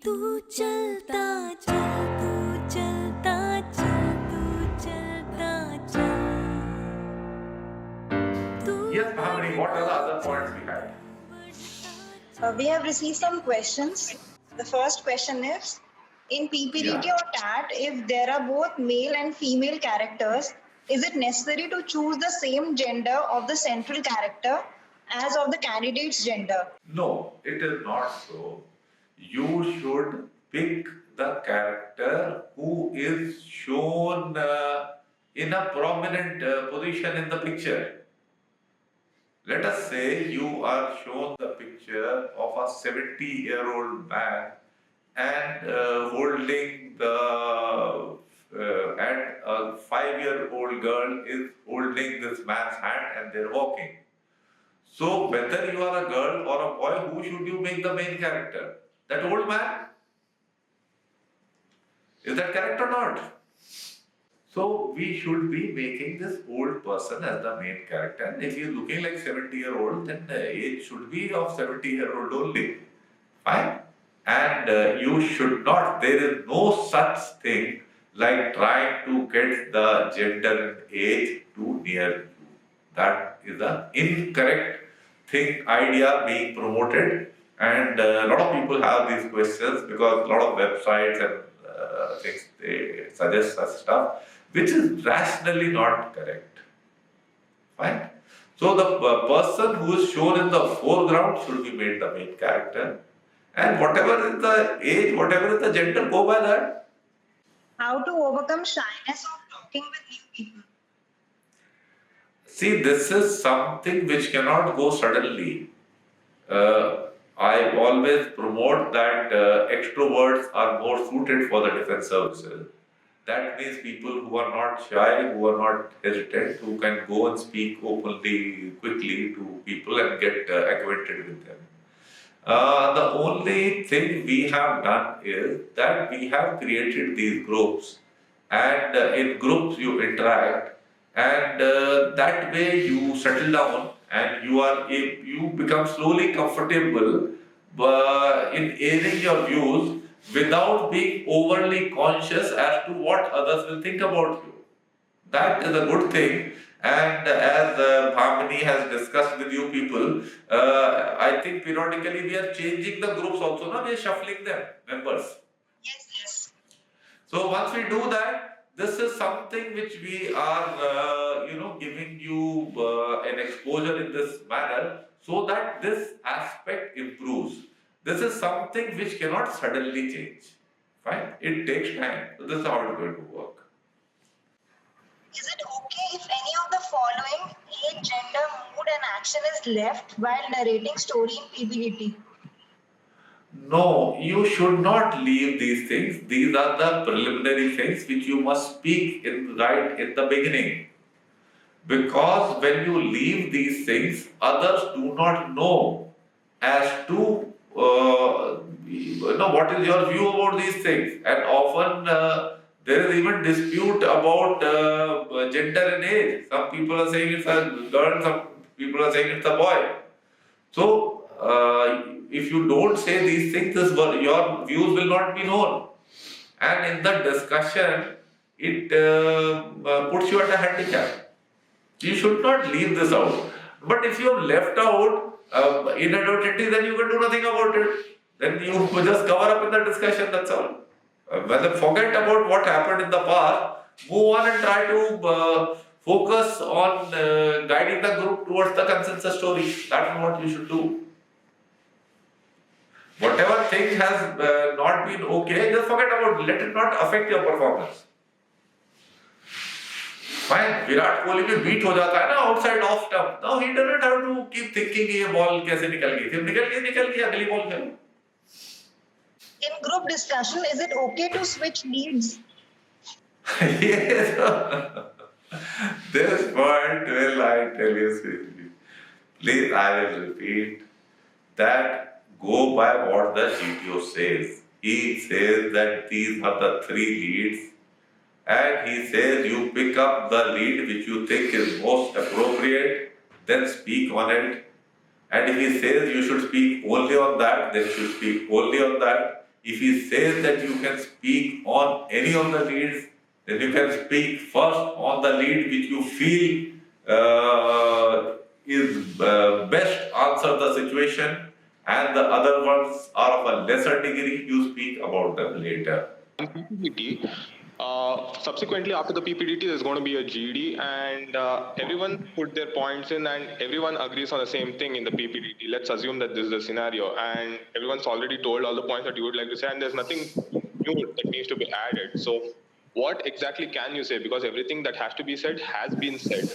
तू चलता चल तू चलता चल तू चलता चल Yes, Bhavani, what are the other points we had? We have received some questions. The first question is, in PPDT or TAT, if there are both male and female characters, is it necessary to choose the same gender of the central character as of the candidate's gender? No, it is not so. You should pick the character who is shown in a prominent position in the picture. Let us say you are shown the picture of a 70-year-old man and holding the and a 5-year-old girl is holding this man's hand and they're walking. So whether you are a girl or a boy, who should you make the main character? That old man? Is that correct or not? So we should be making this old person as the main character. And if he is looking like 70-year-old, then the age should be of 70-year-old only. Fine. And you should not, there is no such thing like trying to get the gender and age too near you. That is an incorrect idea being promoted. And a lot of people have these questions because a lot of websites and things, they suggest such stuff, which is rationally not correct. Fine. So the person who is shown in the foreground should be made the main character. And whatever is the age, whatever is the gender, go by that. How to overcome shyness of talking with new people? See, this is something which cannot go suddenly. I always promote that extroverts are more suited for the defense services. That means people who are not shy, who are not hesitant, who can go and speak openly, quickly to people and get acquainted with them. The only thing we have done is that we have created these groups, and in groups you interact, and that way you settle down and you become slowly comfortable in airing your views without being overly conscious as to what others will think about you. That is a good thing. And as Bhamini has discussed with you people, I think periodically we are changing the groups also. No? We are shuffling them, members. Yes. So once we do that, this is something which we are, giving you an exposure in this manner so that this aspect improves. This is something which cannot suddenly change. Fine? It takes time. So this is how it is going to work. Is it okay if any of the following age, gender, mood and action is left while narrating story in PPDT? No, you should not leave these things. These are the preliminary things which you must speak right in the beginning. Because when you leave these things, others do not know as to what is your view about these things. And often there is even dispute about gender and age. Some people are saying it's a girl, some people are saying it's a boy. So, if you don't say these things, your views will not be known. And in the discussion, it puts you at a handicap. You should not leave this out. But if you have left out inadvertently, then you can do nothing about it. Then you just cover up in the discussion, that's all. Forget about what happened in the past, move on and try to focus on guiding the group towards the consensus story. That is what you should do. Whatever thing has not been okay, just forget about it. Let it not affect your performance. Fine, Virat Kohli भी beat हो जाता है ना outside off stump. Now he doesn't have to keep thinking ये ball कैसे निकल गई थी. निकल गई अगली ball Khelo. In group discussion, is it okay to switch leads? Yes. This point will I tell you seriously. Please, I will repeat that go by what the GTO says. He says that these are the 3 leads. And he says you pick up the lead which you think is most appropriate, then speak on it. And if he says you should speak only on that, then you should speak only on that. If he says that you can speak on any of the leads, then you can speak first on the lead which you feel is best answer the situation, and the other ones are of a lesser degree, you speak about them later. PPDT. Subsequently, after the PPDT, there's going to be a GD, and everyone put their points in, and everyone agrees on the same thing in the PPDT. Let's assume that this is the scenario, and everyone's already told all the points that you would like to say, and there's nothing new that needs to be added. So, what exactly can you say? Because everything that has to be said has been said.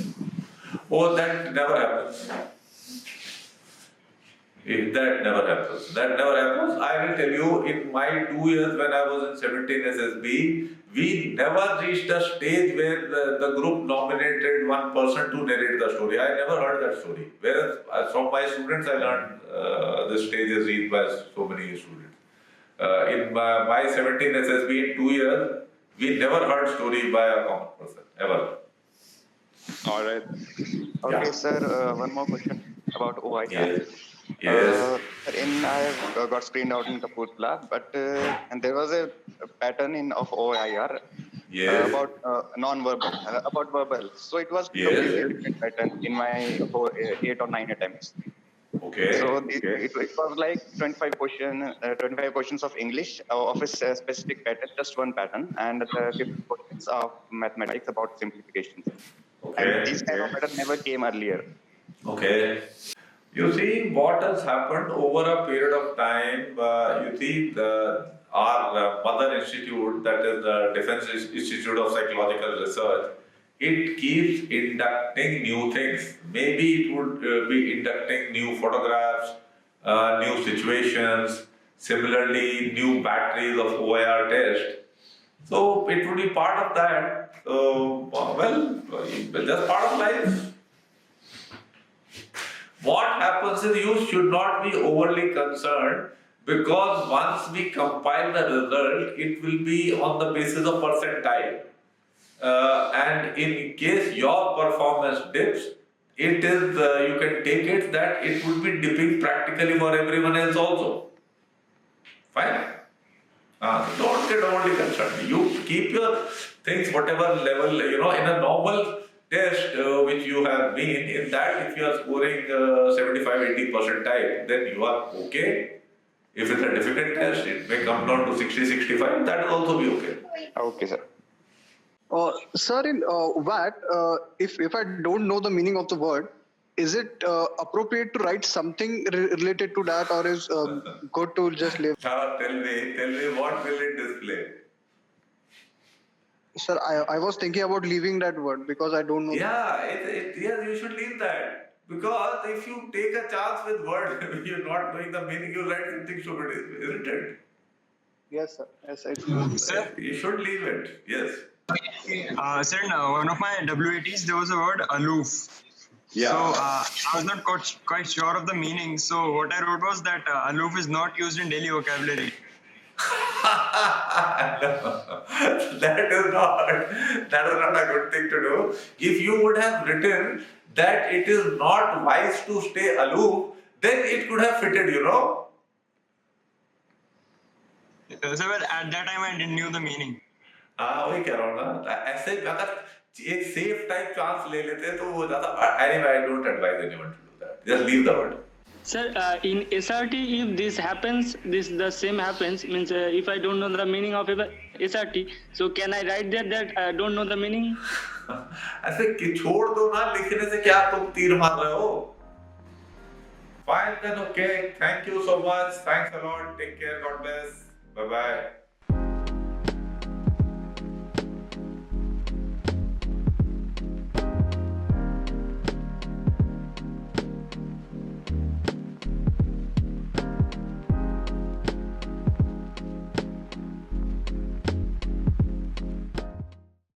Oh, that never happens. That never happens. That never happens. I will tell you, in my 2 years when I was in 17 SSB, we never reached a stage where the group nominated one person to narrate the story. I never heard that story. Whereas from my students, I learned the stage is reached by so many students. In my 17 SSB, in 2 years, we never heard story by a common person, ever. All right. Okay, Yeah. sir, one more question about OI. Yes. Yes. I got screened out in Kapurthala, but and there was a pattern of OIR Yes. about non-verbal, about verbal. So it was Yes. completely different pattern in my 8 or 9 attempts. Okay. So Okay. it was like 25 questions of English of a specific pattern, just one pattern, and 50 questions of mathematics about simplifications. Okay. And these kind of pattern never came earlier. Okay. You see, what has happened over a period of time, you see, our mother institute, that is the Defense Institute of Psychological Research, it keeps inducting new things. Maybe it would be inducting new photographs, new situations, similarly, new batteries of OIR test. So it would be part of that. So, well, that's part of life. What happens is you should not be overly concerned, because once we compile the result, it will be on the basis of percentile. And in case your performance dips, it is you can take it that it would be dipping practically for everyone else also. Fine. Don't get overly concerned. You keep your things whatever level, in a normal test which you have been in, that if you are scoring 75-80 percentile, then you are okay. If it's a difficult test, it may come down to 60-65, that will also be okay. Okay, sir. Sir, in VAT, if I don't know the meaning of the word, is it appropriate to write something related to that, or is good to just leave? Now tell me, what will it display? Sir, I was thinking about leaving that word because I don't know. Yeah, yes, you should leave that. Because if you take a chance with word, you're not knowing the meaning, you write something stupid, isn't it? Yes, sir. Yes, Sir, You should leave it, yes. sir, in one of my WATs, there was a word aloof. Yeah. So I was not quite sure of the meaning. So what I wrote was that aloof is not used in daily vocabulary. That is not a good thing to do. If you would have written that it is not wise to stay aloof, then it could have fitted, So well, at that time I didn't knew the meaning. वही कह रहा हूँ ना, ऐसे अगर एक safe type chance ले लेते तो वो ज़्यादा. Anyway, I don't advise anyone to do that. Just leave the word. Sir, in SRT, if this happens, the same happens, means if I don't know the meaning of SRT, so can I write that I don't know the meaning? ऐसे कि छोड़ दो ना, लिखने से क्या तुम तीर मार रहे हो? Fine then, okay. Thank you so much. Thanks a lot. Take care. God bless. Bye bye.